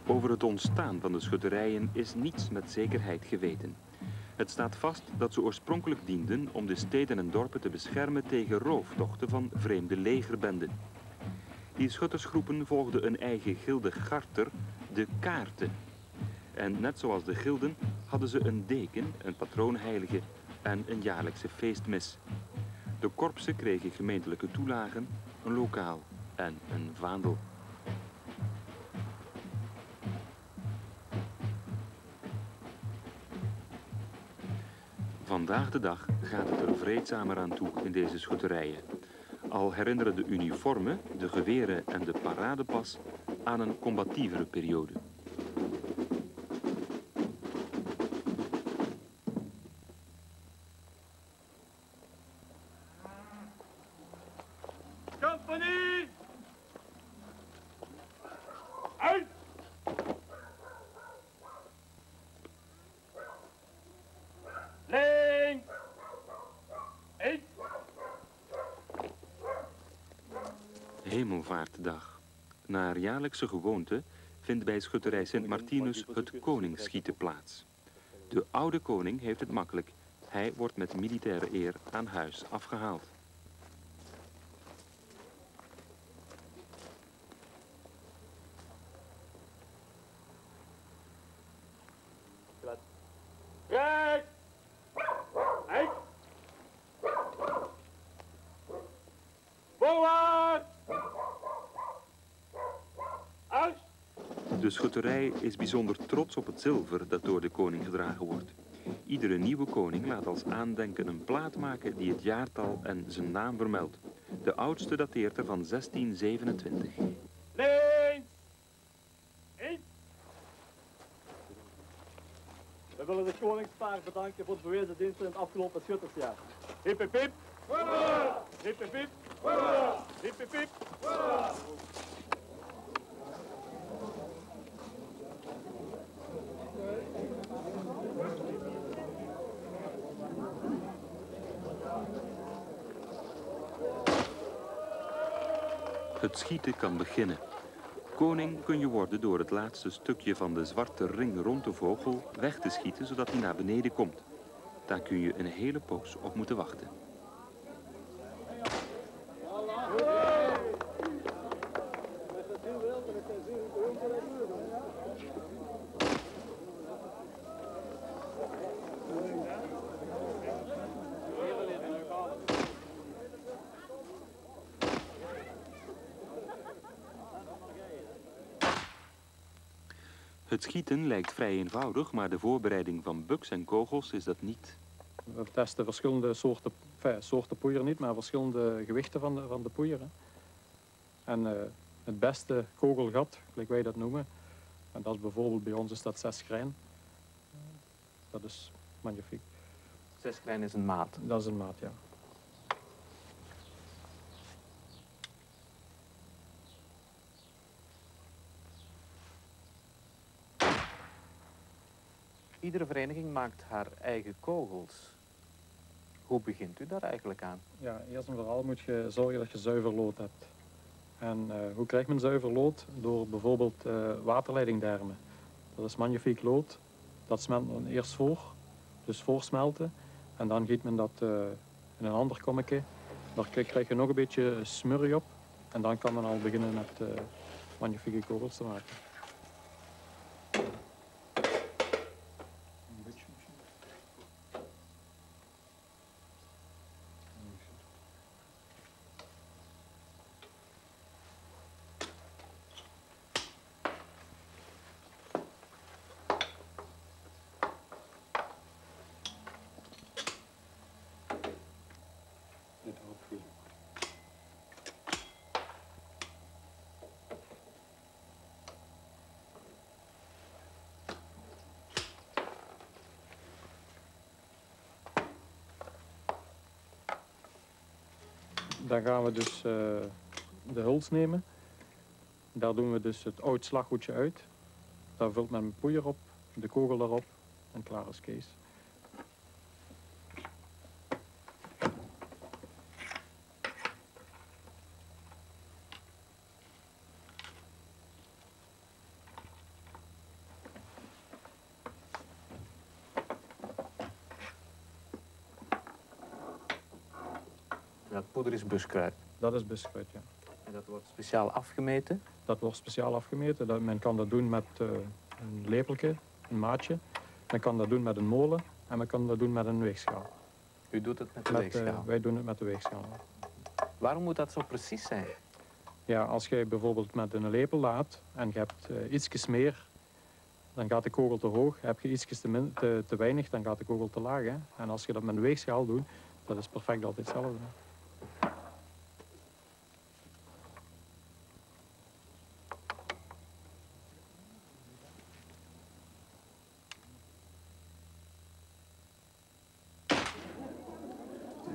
Over het ontstaan van de schutterijen is niets met zekerheid geweten. Het staat vast dat ze oorspronkelijk dienden om de steden en dorpen te beschermen tegen rooftochten van vreemde legerbenden. Die schuttersgroepen volgden een eigen gilde garter, de kaarten. En net zoals de gilden hadden ze een deken, een patroonheilige en een jaarlijkse feestmis. De korpsen kregen gemeentelijke toelagen, een lokaal en een vaandel. Vandaag de dag gaat het er vreedzamer aan toe in deze schutterijen. Al herinneren de uniformen, de geweren en de paradepas aan een combatievere periode. Compagnie! Uit! Links! Uit! Hemelvaartdag. Naar jaarlijkse gewoonte vindt bij schutterij Sint Martinus het koningsschieten plaats. De oude koning heeft het makkelijk. Hij wordt met militaire eer aan huis afgehaald. Rechts! Uit! Voorwaarts! Uit! De schutterij is bijzonder trots op het zilver dat door de koning gedragen wordt. Iedere nieuwe koning laat als aandenken een plaat maken die het jaartal en zijn naam vermeldt. De oudste dateert er van 1627. Links! In! We willen de koningspaar bedanken voor de bewezen diensten in het afgelopen schuttersjaar. Hip hip hip! Hoera! Hip hip hip! Hoera! Hip hip hip! Hoera! Het schieten kan beginnen. Koning kun je worden door het laatste stukje van de zwarte ring rond de vogel weg te schieten zodat hij naar beneden komt. Daar kun je een hele poos op moeten wachten. Het schieten lijkt vrij eenvoudig, maar de voorbereiding van buks en kogels is dat niet. We testen verschillende soorten poeier niet, maar verschillende gewichten van de poeier. Hè. En het beste kogelgat, gelijk wij dat noemen, en dat is bijvoorbeeld bij ons is dat 6 grijn. Dat is magnifiek. 6 grijn is een maat. Dat is een maat, ja. Iedere vereniging maakt haar eigen kogels. Hoe begint u daar eigenlijk aan? Ja, eerst en vooral moet je zorgen dat je zuiver lood hebt. En hoe krijgt men zuiver lood? Door bijvoorbeeld waterleidingdermen. Dat is magnifiek lood. Dat smelt men eerst voor, dus voorsmelten. En dan giet men dat in een ander kommetje. Daar krijg je nog een beetje smurrie op. En dan kan men al beginnen met magnifieke kogels te maken. Dan gaan we dus de huls nemen. Daar doen we dus het oud slaggoedje uit. Daar vult men poeier op, de kogel erop en klaar is Kees. Dat poeder is buskruid. Dat is buskruid, ja. En dat wordt speciaal afgemeten? Dat wordt speciaal afgemeten. Men kan dat doen met een lepeltje, een maatje. Men kan dat doen met een molen en men kan dat doen met een weegschaal. U doet het met de weegschaal? Wij doen het met de weegschaal. Waarom moet dat zo precies zijn? Ja, als je bijvoorbeeld met een lepel laat en je hebt ietsjes meer, dan gaat de kogel te hoog. Heb je ietsjes te weinig, dan gaat de kogel te laag. Hè? En als je dat met een weegschaal doet, dat is perfect altijd hetzelfde.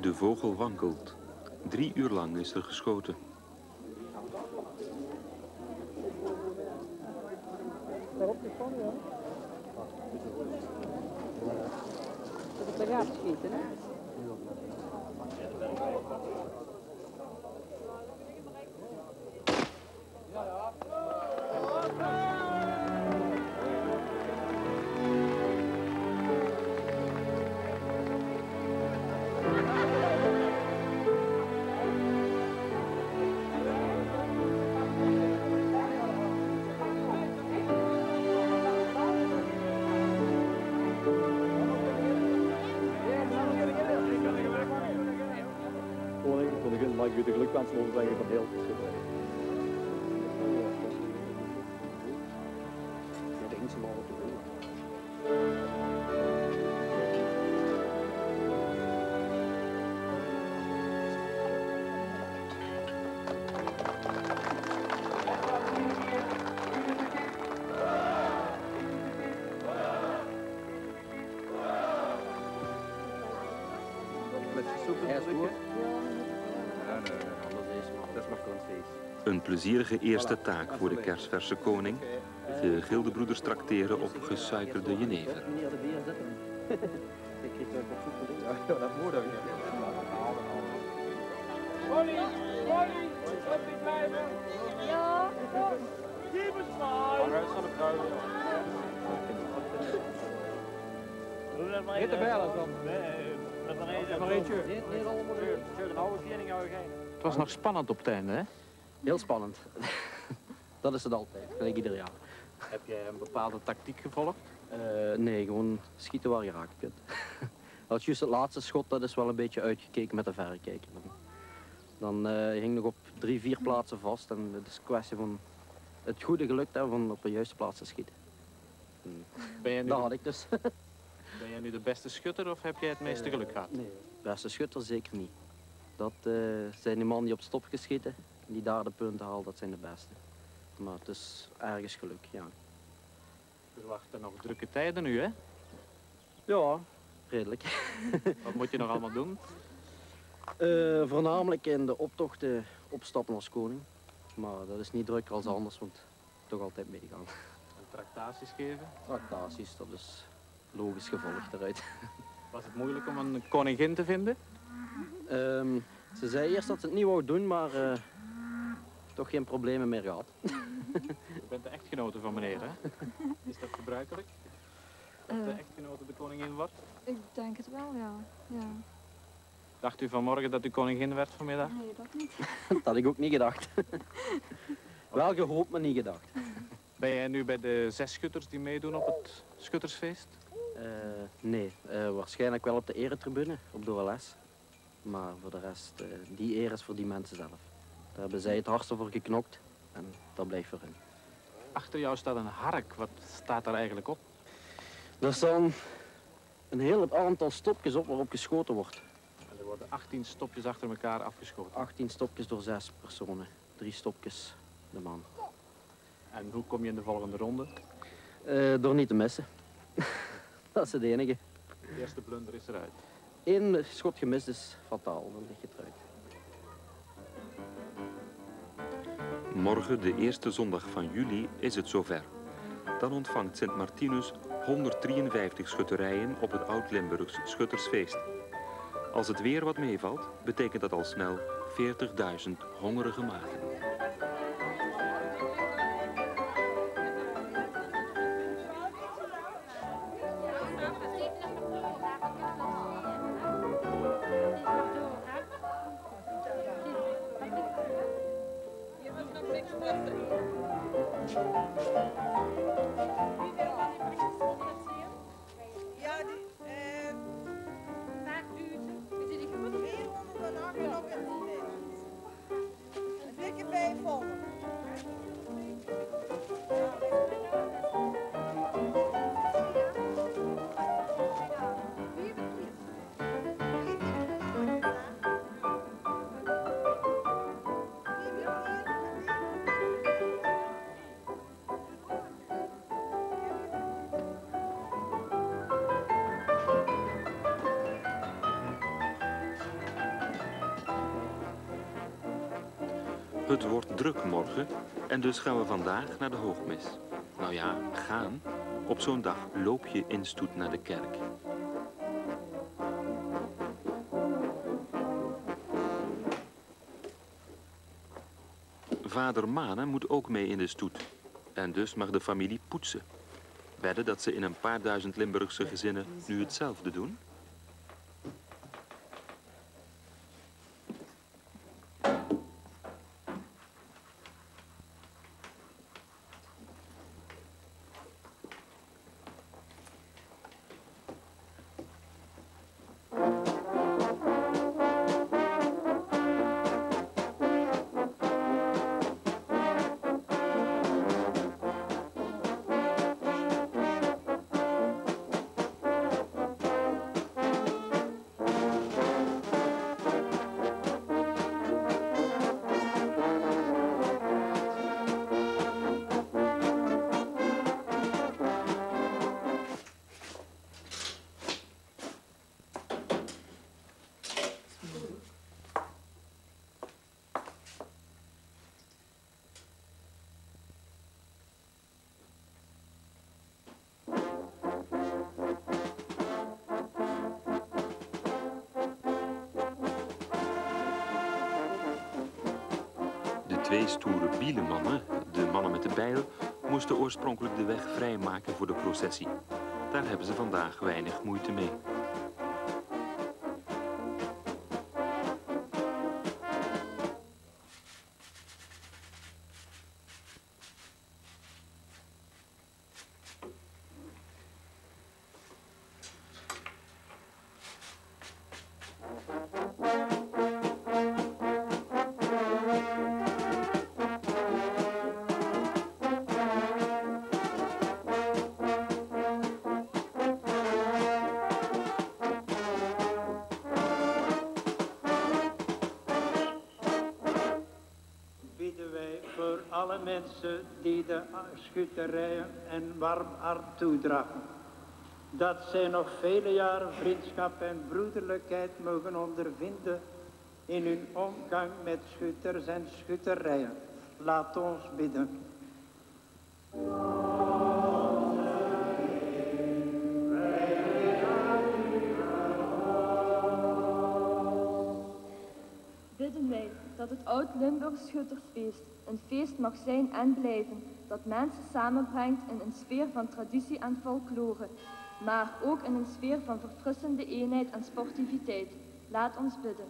De vogel wankelt. 3 uur lang is er geschoten. Dat gaat schieten, hè? Koningin, mag ik u de gelukwens mogen brengen van heel het schip. Dat eens maar op de grond. Een plezierige eerste taak voor de kersverse koning. De gildebroeders trakteren op gesuikerde jenever. Hit de bijlen dan. Het was nog spannend op het einde, hè? Heel spannend. Dat is het altijd, gelijk ieder jaar. Heb jij een bepaalde tactiek gevolgd? Nee, gewoon schieten waar je raakt kunt. Als juist het laatste schot, dat is wel een beetje uitgekeken met de verrekijker. Dan hing nog op 3, 4 plaatsen vast en het is een kwestie van het goede geluk hebben van op de juiste plaats te schieten. Dat had ik dus. Ben jij nu de beste schutter of heb jij het meeste geluk gehad? Nee, beste schutter zeker niet. Dat zijn die mannen die op stop geschieten, die daar de punten halen, dat zijn de beste. Maar het is ergens geluk, ja. We wachten nog drukke tijden nu, hè? Ja, redelijk. Wat moet je nog allemaal doen? Voornamelijk in de optochten opstappen als koning. Maar dat is niet drukker als anders, want toch altijd meegaan. En tractaties geven? Tractaties, dat is logisch gevolg eruit. Was het moeilijk om een koningin te vinden? Ze zei eerst dat ze het niet wou doen, maar toch geen problemen meer gehad. Je bent de echtgenote van meneer, hè? Is dat gebruikelijk? Dat de echtgenote de koningin wordt? Ik denk het wel, ja. Dacht u vanmorgen dat u koningin werd vanmiddag? Nee, dat niet. Dat had ik ook niet gedacht. Wel gehoopt, maar niet gedacht. Ben jij nu bij de 6 schutters die meedoen op het schuttersfeest? Nee, waarschijnlijk wel op de eretribune, op de OLS. Maar voor de rest, die eer is voor die mensen zelf. Daar hebben zij het hardste voor geknokt en dat blijft voor hen. Achter jou staat een hark. Wat staat daar eigenlijk op? Er staan een heel aantal stopjes op waarop geschoten wordt. Er worden 18 stopjes achter elkaar afgeschoten. 18 stopjes door 6 personen. 3 stopjes de man. En hoe kom je in de volgende ronde? Door niet te missen. Dat is het enige. De eerste blunder is eruit. 1 schot gemist is fataal, dan lig je eruit. Morgen, de eerste zondag van juli, is het zover. Dan ontvangt Sint Martinus 153 schutterijen op het Oud-Limburgs Schuttersfeest. Als het weer wat meevalt, betekent dat al snel 40.000 hongerige magen. Het wordt druk morgen en dus gaan we vandaag naar de hoogmis. Nou ja, gaan. Op zo'n dag loop je in stoet naar de kerk. Vader Mane moet ook mee in de stoet. En dus mag de familie poetsen. Wedden dat ze in een paar duizend Limburgse gezinnen nu hetzelfde doen? Twee stoere bielenmannen, de mannen met de bijl, moesten oorspronkelijk de weg vrijmaken voor de processie. Daar hebben ze vandaag weinig moeite mee. Alle mensen die de schutterijen een warm hart toedragen. Dat zij nog vele jaren vriendschap en broederlijkheid mogen ondervinden in hun omgang met schutters en schutterijen. Laat ons bidden. Bidden wij dat het Oud-Limburgs Schuttersfeest een feest mag zijn en blijven, dat mensen samenbrengt in een sfeer van traditie en folklore, maar ook in een sfeer van verfrissende eenheid en sportiviteit. Laat ons bidden.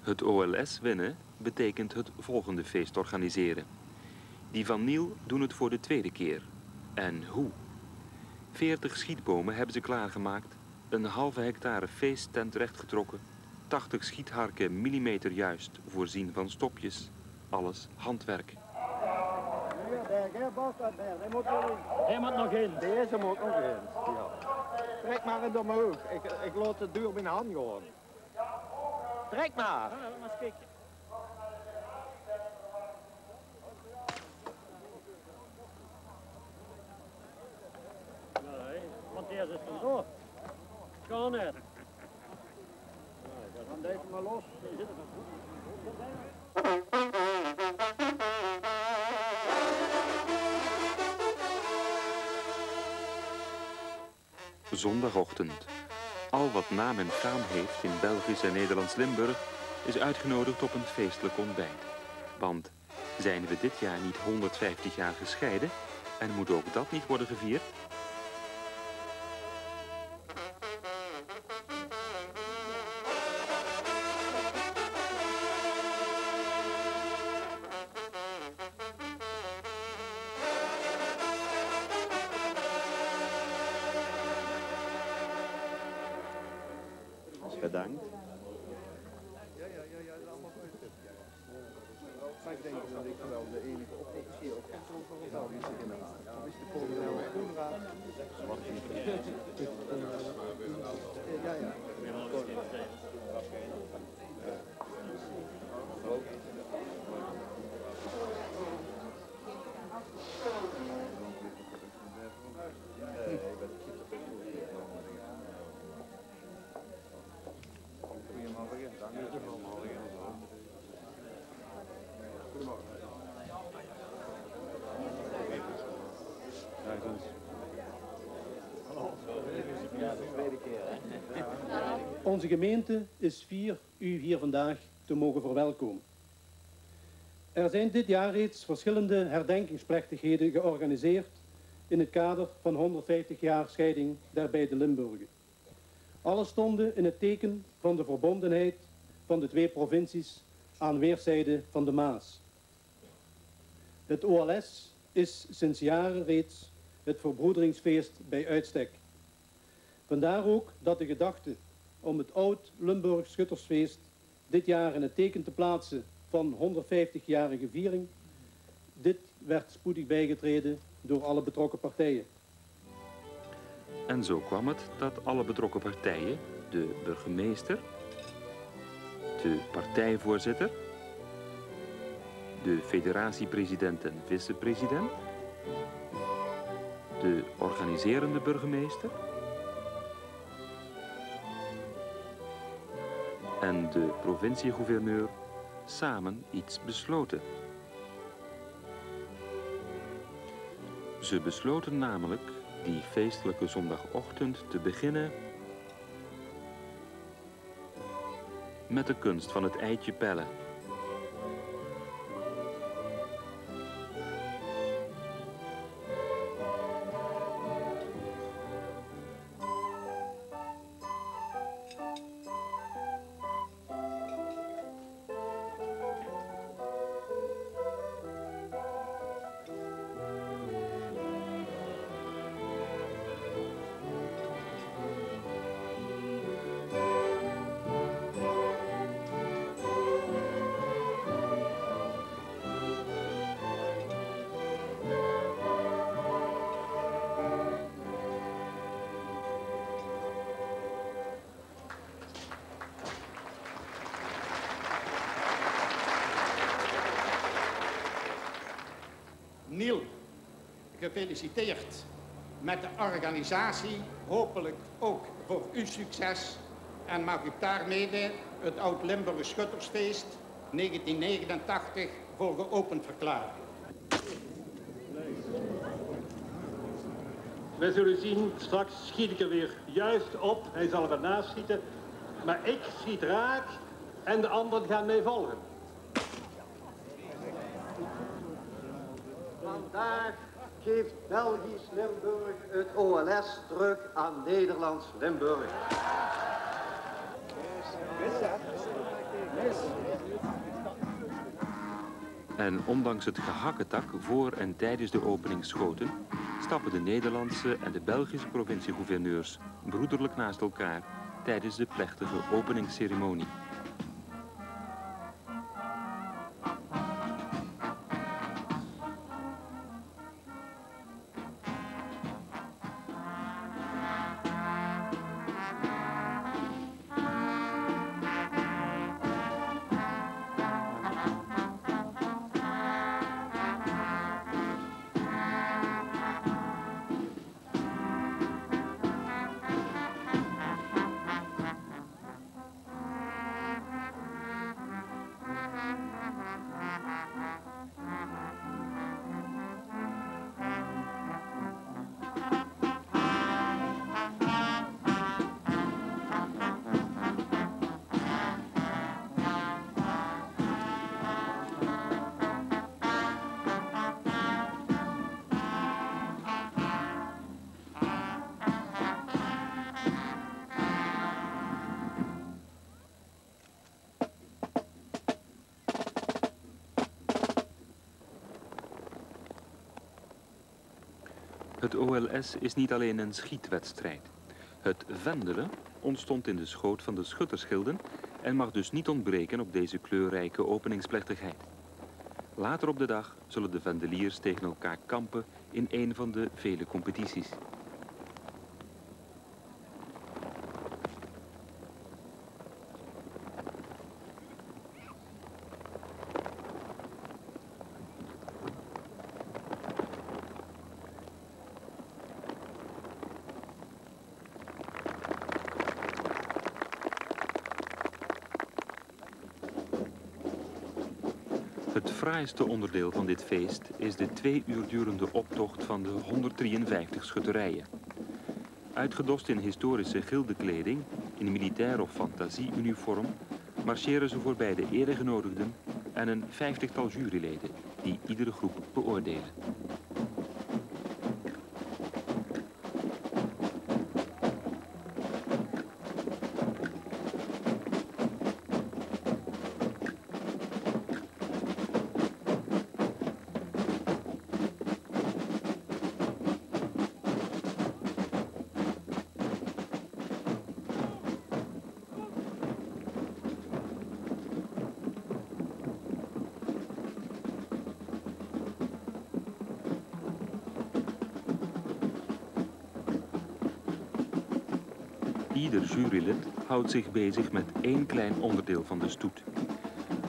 Het OLS winnen betekent het volgende feest organiseren. Die van Niel doen het voor de tweede keer. En hoe? 40 schietbomen hebben ze klaargemaakt, een halve hectare feesttent rechtgetrokken, 80 schietharken millimeter juist voorzien van stopjes. Alles handwerk. Hij moet nog in. Deze moet nog in. Ja. Trek maar in omhoog. Ik laat het duur mijn hand gaan. Trek maar. Ja, maar eens kijken. Nee, want deze is van zo. Kan niet. Dan gaan deze maar los. Die zitten van goed. zondagochtend. Al wat naam en faam heeft in Belgisch en Nederlands Limburg is uitgenodigd op een feestelijk ontbijt. Want zijn we dit jaar niet 150 jaar gescheiden en moet ook dat niet worden gevierd? Bedankt. Maar ik denk dat ik wel de enige officier op kantoor is de generaal. Dat is de kolonel Groenraad. Ja. Onze gemeente is fier u hier vandaag te mogen verwelkomen. Er zijn dit jaar reeds verschillende herdenkingsplechtigheden georganiseerd in het kader van 150 jaar scheiding der beide Limburgen. Alle stonden in het teken van de verbondenheid van de twee provincies aan weerszijden van de Maas. Het OLS is sinds jaren reeds het verbroederingsfeest bij uitstek. Vandaar ook dat de gedachte om het oud-Limburg Schuttersfeest dit jaar in het teken te plaatsen van 150-jarige viering, dit werd spoedig bijgetreden door alle betrokken partijen. En zo kwam het dat alle betrokken partijen, de burgemeester, de partijvoorzitter, de federatiepresident en vicepresident, de organiserende burgemeester en de provinciegouverneur samen iets besloten. Ze besloten namelijk die feestelijke zondagochtend te beginnen met de kunst van het eitje pellen. Niel, gefeliciteerd met de organisatie, hopelijk ook voor uw succes. En mag ik daarmee het Oud-Limburg Schuttersfeest 1989 voor geopend verklaren. We zullen zien, straks schiet ik er weer juist op. Hij zal er naast schieten. Maar ik schiet raak en de anderen gaan mij volgen. Vandaag geeft Belgisch Limburg het OLS terug aan Nederlands Limburg. En ondanks het gehakketak voor en tijdens de openingsschoten stappen de Nederlandse en de Belgische provinciegouverneurs broederlijk naast elkaar tijdens de plechtige openingsceremonie. Het OLS is niet alleen een schietwedstrijd. Het vendelen ontstond in de schoot van de schuttersgilden en mag dus niet ontbreken op deze kleurrijke openingsplechtigheid. Later op de dag zullen de vendeliers tegen elkaar kampen in een van de vele competities. Het fraaiste onderdeel van dit feest is de 2 uur durende optocht van de 153 schutterijen. Uitgedost in historische gildekleding, in militair of fantasieuniform, marcheren ze voorbij de eregenodigden en een 50-tal juryleden die iedere groep beoordelen. Ieder jurylid houdt zich bezig met één klein onderdeel van de stoet.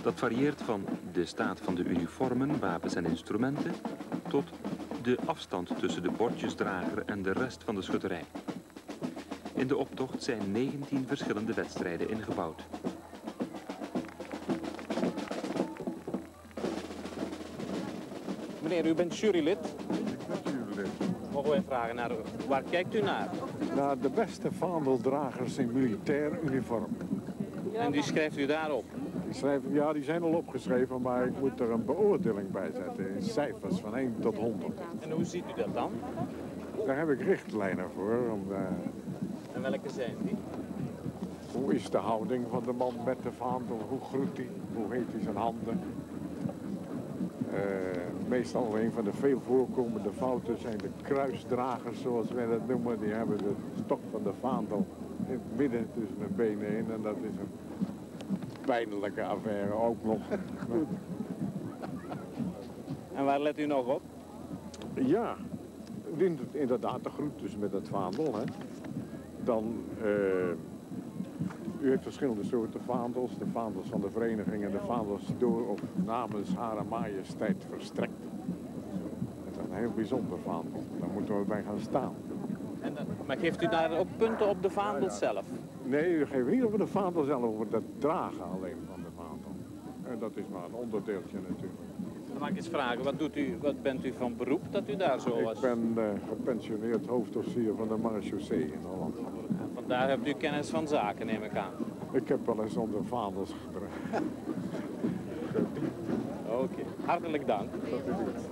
Dat varieert van de staat van de uniformen, wapens en instrumenten tot de afstand tussen de bordjesdrager en de rest van de schutterij. In de optocht zijn 19 verschillende wedstrijden ingebouwd. Meneer, u bent jurylid. Ik ben jurylid. Mogen wij vragen naar waar kijkt u naar? Naar de beste vaandeldragers in militair uniform. En die schrijft u daarop? Ja, die zijn al opgeschreven, maar ik moet er een beoordeling bij zetten in cijfers van 1 tot 100. En hoe ziet u dat dan? Daar heb ik richtlijnen voor. En welke zijn die? Hoe is de houding van de man met de vaandel? Hoe groet hij? Hoe heet hij zijn handen? Meestal een van de veel voorkomende fouten zijn de kruisdragers, zoals wij dat noemen. Die hebben de stok van de vaandel in het midden tussen de benen in. En dat is een pijnlijke affaire ook nog. En waar let u nog op? Ja, inderdaad de groet dus met het vaandel. Hè. Dan, u heeft verschillende soorten vaandels. De vaandels van de vereniging en de vaandels door of namens Hare Majesteit verstrekt. Dat is een heel bijzonder vaandel. Daar moeten we bij gaan staan. Maar geeft u daar ook punten op de vaandel zelf? Nee, we geven niet over de vaandel zelf, over het dragen alleen van de vaandel. En dat is maar een onderdeeltje natuurlijk. Dan mag ik eens vragen, wat bent u van beroep dat u daar zo was? Ik ben gepensioneerd hoofdofficier van de marechaussee in Holland. En vandaar hebt u kennis van zaken, neem ik aan. Ik heb wel eens onder vaandels gedragen. Oké, hartelijk dank. Dat is iets.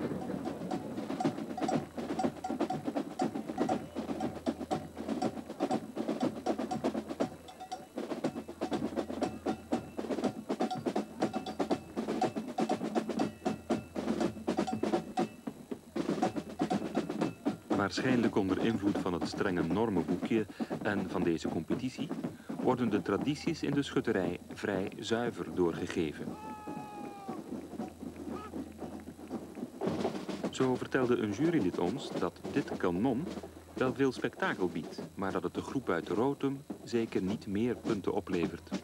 Waarschijnlijk onder invloed van het strenge normenboekje en van deze competitie worden de tradities in de schutterij vrij zuiver doorgegeven. Zo vertelde een jurylid ons dat dit kanon wel veel spektakel biedt, maar dat het de groep uit Rotem zeker niet meer punten oplevert.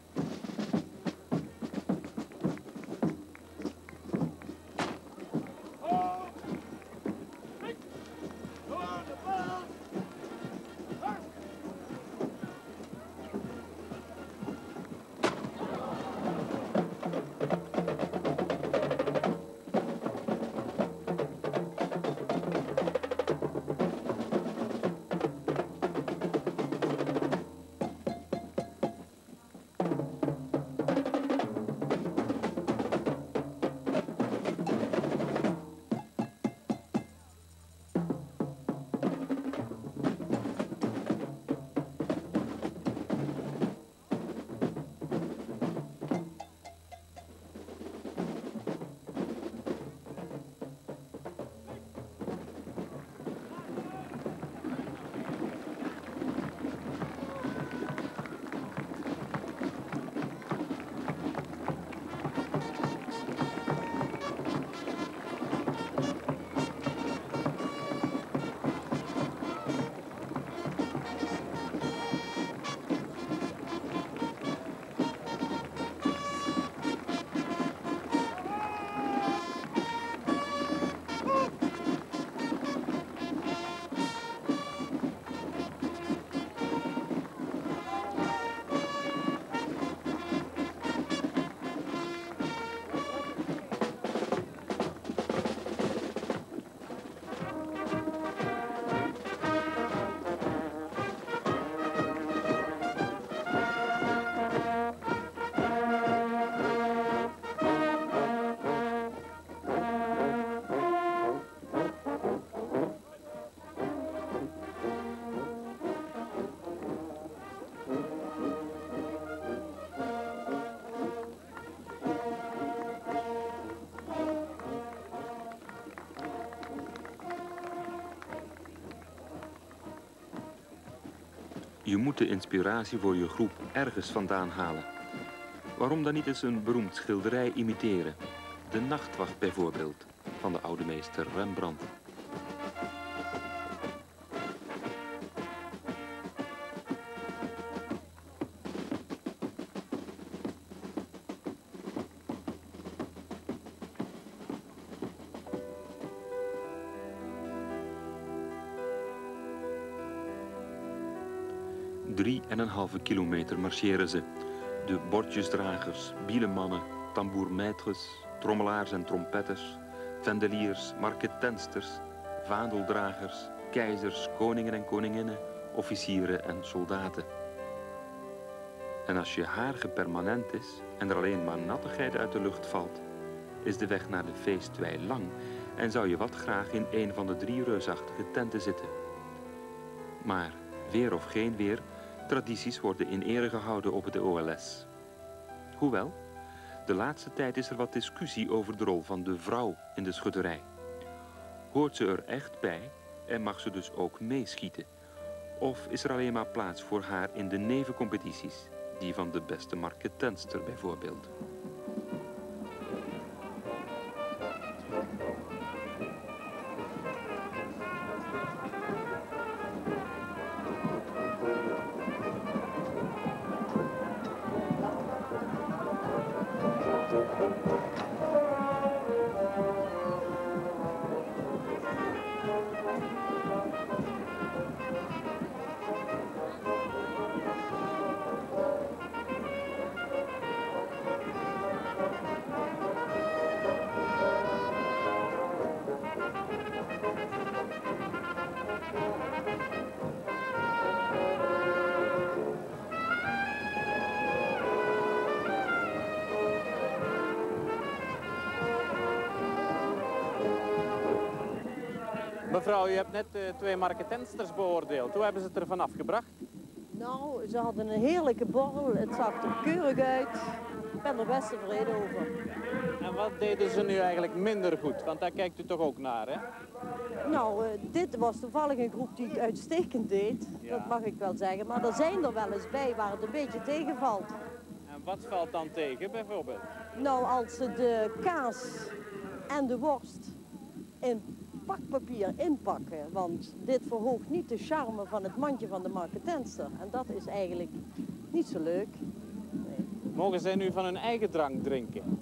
Je moet de inspiratie voor je groep ergens vandaan halen. Waarom dan niet eens een beroemd schilderij imiteren? De Nachtwacht bijvoorbeeld, van de oude meester Rembrandt. En een halve kilometer marcheren ze. De bordjesdragers, bielemannen, tambourmaîtres, trommelaars en trompetters, vendeliers, marketensters, vaandeldragers, keizers, koningen en koninginnen, officieren en soldaten. En als je haar gepermanent is en er alleen maar nattigheid uit de lucht valt, is de weg naar de feestwei lang en zou je wat graag in een van de 3 reusachtige tenten zitten. Maar weer of geen weer, tradities worden in ere gehouden op het OLS. Hoewel, de laatste tijd is er wat discussie over de rol van de vrouw in de schutterij. Hoort ze er echt bij en mag ze dus ook meeschieten? Of is er alleen maar plaats voor haar in de nevencompetities, die van de beste marketenster bijvoorbeeld? Mevrouw, u hebt net 2 marketensters beoordeeld. Hoe hebben ze het ervan afgebracht? Nou, ze hadden een heerlijke borrel. Het zag er keurig uit. Ik ben er best tevreden over. En wat deden ze nu eigenlijk minder goed? Want daar kijkt u toch ook naar, hè? Nou, dit was toevallig een groep die het uitstekend deed. Ja. Dat mag ik wel zeggen. Maar er zijn er wel eens bij waar het een beetje tegenvalt. En wat valt dan tegen, bijvoorbeeld? Nou, als ze de kaas en de worst in pakpapier inpakken, want dit verhoogt niet de charme van het mandje van de marketenster. En dat is eigenlijk niet zo leuk. Nee. Mogen zij nu van hun eigen drank drinken?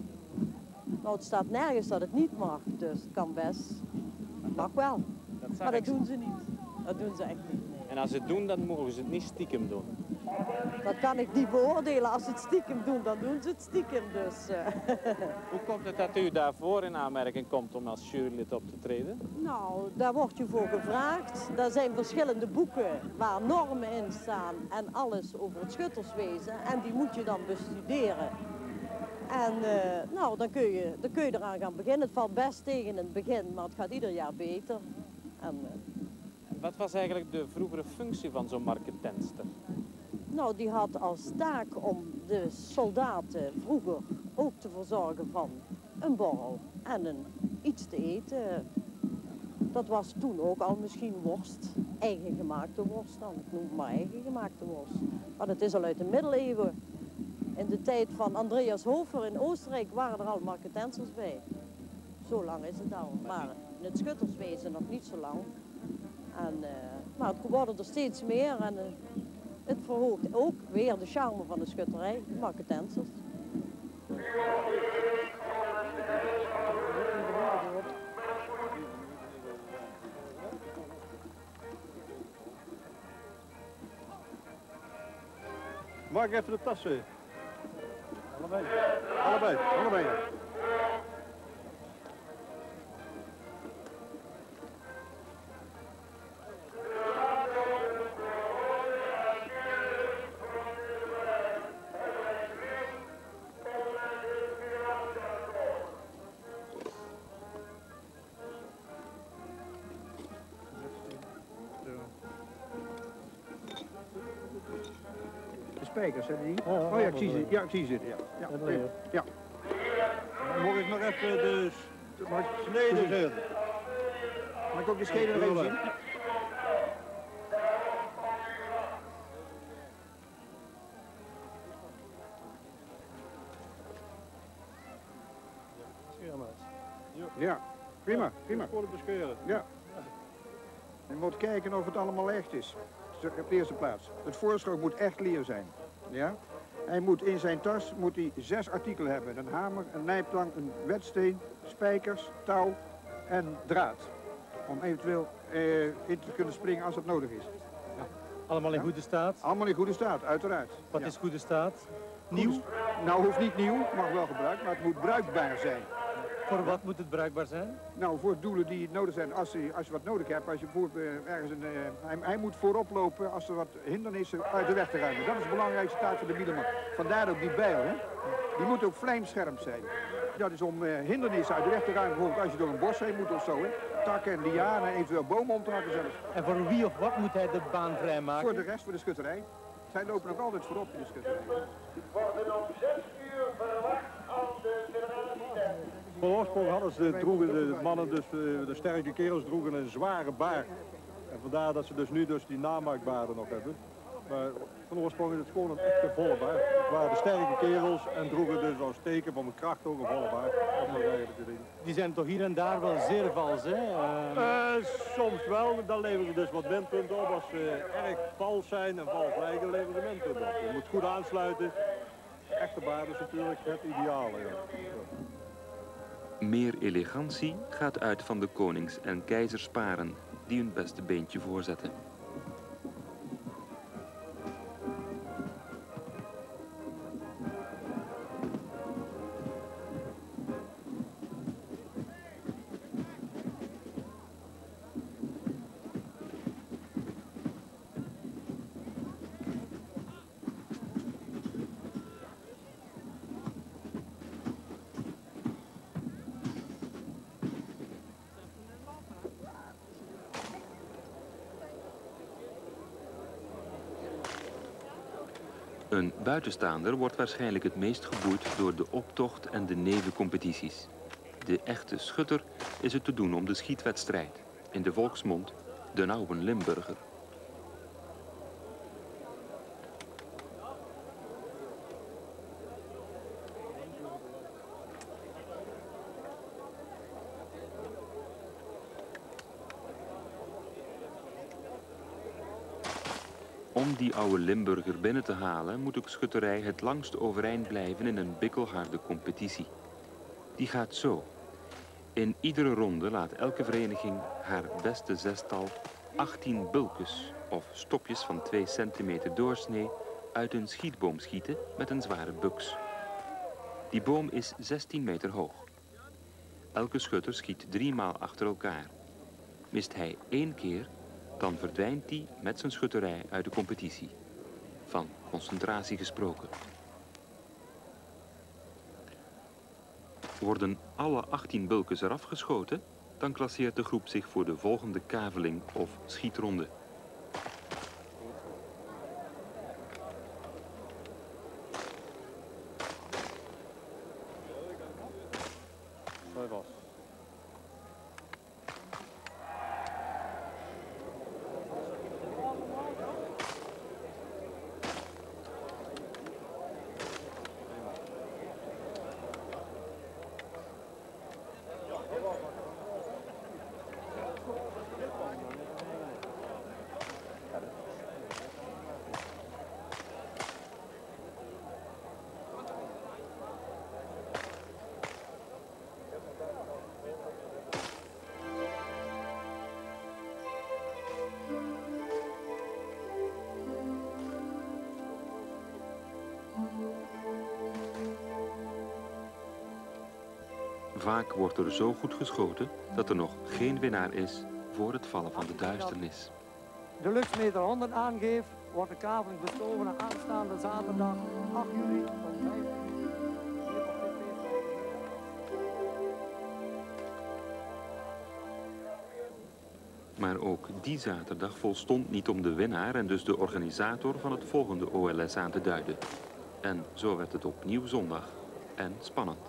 Nou, het staat nergens dat het niet mag, dus het kan best. Het mag wel, maar dat doen ze niet. Dat doen ze echt niet. Nee. En als ze het doen, dan mogen ze het niet stiekem doen? Dat kan ik niet beoordelen. Als ze het stiekem doen, dan doen ze het stiekem. Dus, Hoe komt het dat u daarvoor in aanmerking komt om als jurylid op te treden? Nou, daar word je voor gevraagd. Daar zijn verschillende boeken waar normen in staan en alles over het schutterswezen. En die moet je dan bestuderen. En nou, dan kun je eraan gaan beginnen. Het valt best tegen in het begin, maar het gaat ieder jaar beter. En, wat was eigenlijk de vroegere functie van zo'n marketenster? Nou, die had als taak om de soldaten vroeger ook te verzorgen van een borrel en iets te eten. Dat was toen ook al misschien worst, eigen gemaakte worst dan. Ik noem het maar eigen gemaakte worst. Maar dat is al uit de middeleeuwen. In de tijd van Andreas Hofer in Oostenrijk waren er al marketensers bij. Zo lang is het al, maar in het schutterswezen nog niet zo lang. En, maar het worden er steeds meer en het verhoogt ook weer de charme van de schutterij, de marketensers. Mag ik even de tassen? Allebei. Allebei, allebei. Spijkers, hebben die? Oh ja, ik zie ze. Ja, ik zie ze. Ja. Mag ik nog even de sneden zien? Mag ik ook de schede nog even zien? Ja, prima, prima. Gewoon bescheuren. Ja. Je moet kijken of het allemaal echt is. Op de eerste plaats. Het voorschot moet echt leer zijn. Ja? Hij moet in zijn tas 6 artikelen hebben. Een hamer, een nijptang, een wetsteen, spijkers, touw en draad. Om eventueel in te kunnen springen als dat nodig is. Ja. Allemaal in goede staat? Allemaal in goede staat, uiteraard. Wat is goede staat? Nieuw? Nou, hoeft niet nieuw, mag wel gebruikt, maar het moet bruikbaar zijn. Voor wat moet het bruikbaar zijn? Nou, voor doelen die nodig zijn. Als je wat nodig hebt, als je bijvoorbeeld ergens hij moet voorop lopen als er wat hindernissen uit de weg te ruimen. Dat is de belangrijkste taak van de biederman. Vandaar ook die bijl, hè. Die moet ook vlijmscherp zijn. Dat is om hindernissen uit de weg te ruimen. Bijvoorbeeld als je door een bos heen moet of zo, hè. Takken en lianen, eventueel bomen om te hakken zelfs. En voor wie of wat moet hij de baan vrijmaken? Voor de rest, voor de schutterij. Zij lopen ook altijd voorop in de schutterij. Worden om 6 uur verwacht aan de generaliteit. Van oorsprong droegen de mannen, dus de sterke kerels, droegen een zware baard. En vandaar dat ze dus nu die namaakbaarden nog hebben. Maar van oorsprong is het gewoon een echte volle baard. Het waren de sterke kerels en droegen dus als teken van de kracht ook een volle baard. Dat was eigenlijk de ding. Die zijn toch hier en daar wel zeer vals, hè? Soms wel, dan leveren ze dus wat windpunten op. Als ze erg vals zijn en vals lijken, leveren ze windpunten op. Je moet goed aansluiten. Echte baard is natuurlijk het ideale. Ja. Meer elegantie gaat uit van de konings- en keizersparen die hun beste beentje voorzetten. Een buitenstaander wordt waarschijnlijk het meest geboeid door de optocht en de nevencompetities. De echte schutter is het te doen om de schietwedstrijd. In de volksmond de oude Limburger. Om die oude Limburger binnen te halen moet de schutterij het langst overeind blijven in een bikkelharde competitie. Die gaat zo. In iedere ronde laat elke vereniging haar beste zestal 18 bulkes of stokjes van 2 centimeter doorsnee uit een schietboom schieten met een zware buks. Die boom is 16 meter hoog. Elke schutter schiet 3 maal achter elkaar. Mist hij 1 keer, dan verdwijnt hij met zijn schutterij uit de competitie. Van concentratie gesproken. Worden alle 18 bulkes eraf geschoten, dan klasseert de groep zich voor de volgende kaveling of schietronde. Vaak wordt er zo goed geschoten dat er nog geen winnaar is voor het vallen van de duisternis. De luchtmeter 100 aangeeft, wordt de kaveling bestoven aanstaande zaterdag 8 juli om 5 uur. Maar ook die zaterdag volstond niet om de winnaar en dus de organisator van het volgende OLS aan te duiden. En zo werd het opnieuw zondag en spannend.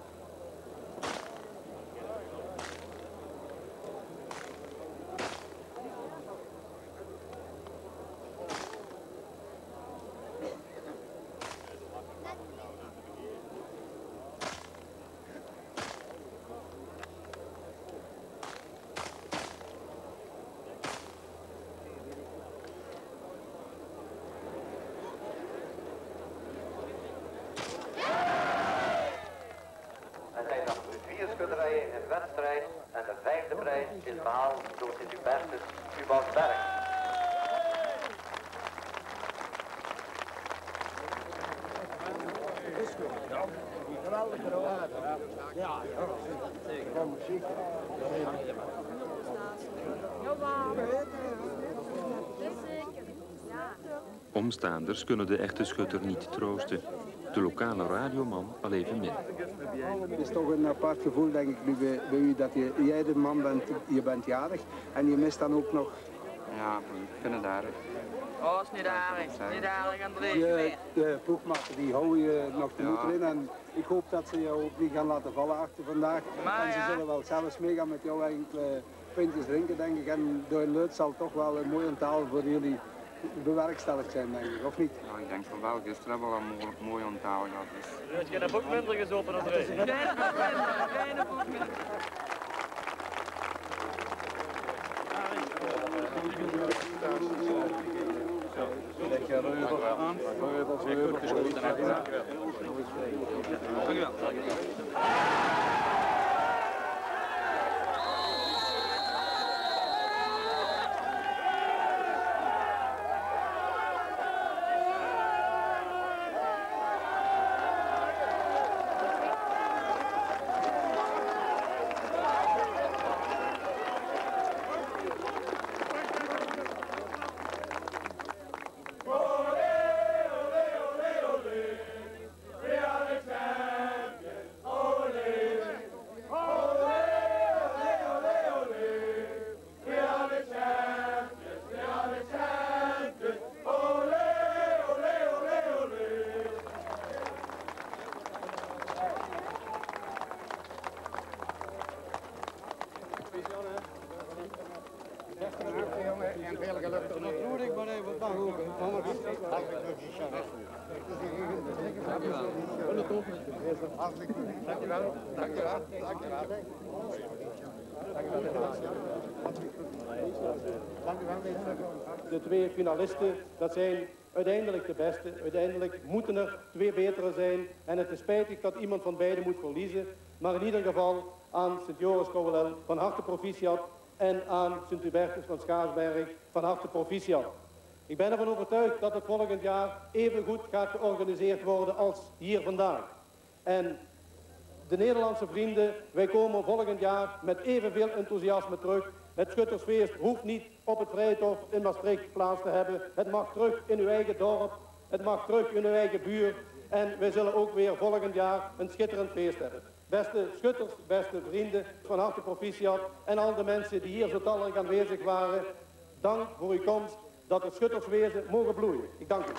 is behaald door Sint-Hubertus Ubalsberg. Geweldig gedaan. Ja, van muziek. Omstaanders kunnen de echte schutter niet troosten. De lokale radioman al even min. Het is toch een apart gevoel, denk ik, nu bij u dat jij de man bent, je bent jarig en je mist dan ook nog... Ja, ik vind het aardig. Oh, is niet aardig. Niet aardig aan De ploegmaten die houden je nog de moed erin en ik hoop dat ze jou ook niet gaan laten vallen achter vandaag. Maar en ze zullen wel zelfs meegaan met jou enkele pintjes drinken, denk ik. En door een Leut zal toch wel een mooie taal voor jullie bewerkstelligd zijn, denk ik, of niet? Ja, ik denk van wel, gisteren hebben we al een mooie onthaal gehad. Dus. Heb je dat ook minder gezopen dan erin? Geen boek minder. De twee finalisten, dat zijn uiteindelijk de beste. Uiteindelijk moeten er twee betere zijn. En het is spijtig dat iemand van beiden moet verliezen. Maar in ieder geval aan Sint-Joris-Kouwelel van harte proficiat. En aan Sint-Hubertus van Schaarsberg van harte proficiat. Ik ben ervan overtuigd dat het volgend jaar even goed gaat georganiseerd worden als hier vandaag. En de Nederlandse vrienden, wij komen volgend jaar met evenveel enthousiasme terug. Het Schuttersfeest hoeft niet op het Vrijthof in Maastricht plaats te hebben. Het mag terug in uw eigen dorp, het mag terug in uw eigen buurt. En wij zullen ook weer volgend jaar een schitterend feest hebben. Beste schutters, beste vrienden, van harte proficiat en al de mensen die hier zo talrijk aanwezig waren. Dank voor uw komst, dat het schutterswezen mogen bloeien. Ik dank u.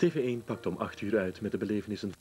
TV1 pakt om 8 uur uit met de belevenissen